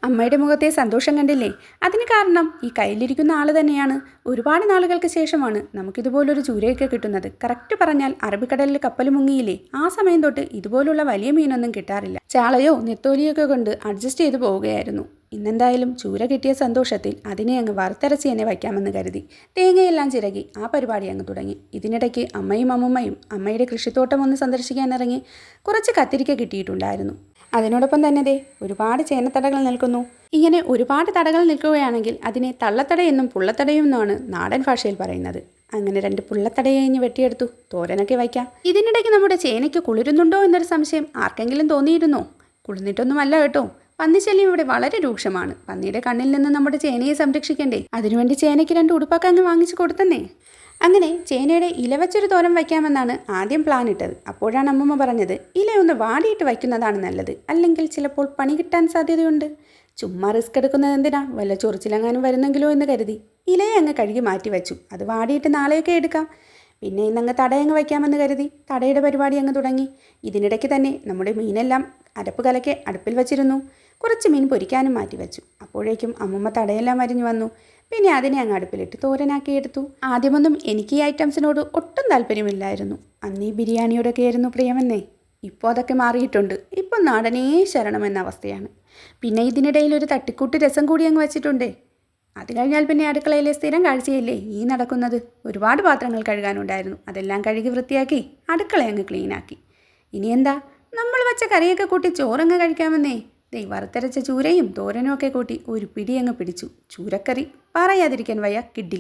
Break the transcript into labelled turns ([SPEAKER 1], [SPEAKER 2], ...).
[SPEAKER 1] അമ്മയുടെ മുഖത്തെ സന്തോഷം കണ്ടില്ലേ? അതിന് കാരണം ഈ കയ്യിലിരിക്കുന്ന ആൾ തന്നെയാണ്. ഒരുപാട് നാളുകൾക്ക് ശേഷമാണ് നമുക്കിതുപോലൊരു ചൂരയൊക്കെ കിട്ടുന്നത്. കറക്റ്റ് പറഞ്ഞാൽ അറബിക്കടലിൽ കപ്പൽ മുങ്ങിയില്ലേ, ആ സമയം തൊട്ട് ഇതുപോലുള്ള വലിയ മീനൊന്നും കിട്ടാറില്ല. ചാളയോ നെത്തോലിയൊക്കെ കൊണ്ട് അഡ്ജസ്റ്റ് ചെയ്ത് പോവുകയായിരുന്നു. ഇന്നെന്തായാലും ചൂര കിട്ടിയ സന്തോഷത്തിൽ അതിനെ അങ്ങ് വറുത്തരച്ച് തന്നെ വയ്ക്കാമെന്ന് കരുതി തേങ്ങയെല്ലാം ചിരകി ആ പരിപാടി അങ്ങ് തുടങ്ങി. ഇതിനിടയ്ക്ക് അമ്മയും അമ്മുമ്മയും അമ്മയുടെ കൃഷിത്തോട്ടം ഒന്ന് സന്ദർശിക്കാനിറങ്ങി. കുറച്ച് കത്തിരിക്ക കിട്ടിയിട്ടുണ്ടായിരുന്നു. അതിനോടൊപ്പം തന്നെ ദേ ഒരുപാട് ചേനത്തടകൾ നിൽക്കുന്നു. ഇങ്ങനെ ഒരുപാട് തടകൾ നിൽക്കുകയാണെങ്കിൽ അതിനെ തള്ളത്തടയെന്നും പുള്ളത്തടയെന്നുമാണ് നാടൻ ഭാഷയിൽ പറയുന്നത്. അങ്ങനെ 2 പുള്ളത്തടയഞ്ഞ് വെട്ടിയെടുത്തു. തോരനൊക്കെ വയ്ക്കാം. ഇതിനിടയ്ക്ക് നമ്മുടെ ചേനയ്ക്ക് കുളിരുന്നുണ്ടോ എന്നൊരു സംശയം ആർക്കെങ്കിലും തോന്നിയിരുന്നോ? കുളിർന്നിട്ടൊന്നുമല്ല കേട്ടോ. പന്നിശല്യം ഇവിടെ വളരെ രൂക്ഷമാണ്. പന്നിയുടെ കണ്ണിൽ നിന്ന് നമ്മുടെ ചേനയെ സംരക്ഷിക്കണ്ടേ? അതിനുവേണ്ടി ചേനയ്ക്ക് 2 ഉടുപ്പൊക്കെ അങ്ങ് വാങ്ങിച്ചു കൊടുത്തന്നേ. അങ്ങനെ ചേനയുടെ ഇല വെച്ചൊരു തോരൻ വയ്ക്കാമെന്നാണ് ആദ്യം പ്ലാൻ ഇട്ടത്. അപ്പോഴാണ് അമ്മമ്മ പറഞ്ഞത്, ഇലയൊന്ന് വാടിയിട്ട് വയ്ക്കുന്നതാണ് നല്ലത്, അല്ലെങ്കിൽ ചിലപ്പോൾ പണി കിട്ടാൻ സാധ്യതയുണ്ട്. ചുമ്മാ റിസ്ക് എടുക്കുന്നത് എന്തിനാ, വല്ല ചൊറിച്ചിലെങ്ങാനും വരുന്നെങ്കിലോ എന്ന് കരുതി ഇലയെ അങ്ങ് കഴുകി മാറ്റി വെച്ചു. അത് വാടിയിട്ട് നാളെയൊക്കെ എടുക്കാം. പിന്നെ ഇന്നങ്ങ് തടയങ്ങ് വയ്ക്കാമെന്ന് കരുതി തടയുടെ പരിപാടി അങ്ങ് തുടങ്ങി. ഇതിനിടയ്ക്ക് തന്നെ നമ്മുടെ മീനെല്ലാം അരപ്പ് കലക്കെ അടുപ്പിൽ വച്ചിരുന്നു. കുറച്ച് മീൻ പൊരിക്കാനും മാറ്റി വെച്ചു. അപ്പോഴേക്കും അമ്മമ്മ തടയെല്ലാം അരിഞ്ഞു വന്നു. പിന്നെ അതിനെ അങ്ങ് അടുപ്പിലിട്ട് തോരനാക്കിയെടുത്തു. ആദ്യമൊന്നും എനിക്ക് ഈ ഐറ്റംസിനോട് ഒട്ടും താല്പര്യമില്ലായിരുന്നു. അന്നീ ബിരിയാണിയോടൊക്കെ ആയിരുന്നു പ്രിയമെന്നേ. ഇപ്പോൾ അതൊക്കെ മാറിയിട്ടുണ്ട്. ഇപ്പോൾ നാടനേ ശരണമെന്ന അവസ്ഥയാണ്. പിന്നെ ഇതിനിടയിൽ ഒരു തട്ടിക്കൂട്ട് രസം കൂടി അങ്ങ് വെച്ചിട്ടുണ്ടേ. അത് കഴിഞ്ഞാൽ പിന്നെ അടുക്കളയിലെ സ്ഥിരം കാഴ്ചയല്ലേ ഈ നടക്കുന്നത്. ഒരുപാട് പാത്രങ്ങൾ കഴുകാനുണ്ടായിരുന്നു. അതെല്ലാം കഴുകി വൃത്തിയാക്കി അടുക്കള അങ്ങ് ക്ലീനാക്കി. ഇനി എന്താ, നമ്മൾ വെച്ച കറിയൊക്കെ കൂട്ടി ചോറങ്ങ് കഴിക്കാമെന്നേ. വറുത്തരച്ച ചൂരയും തോരനും ഒക്കെ കൂട്ടി ഒരു പിടി അങ്ങ് പിടിച്ചു. ചൂരക്കറി പറയാതിരിക്കാൻ വയ്യ, കിഡ്ഡിൽ.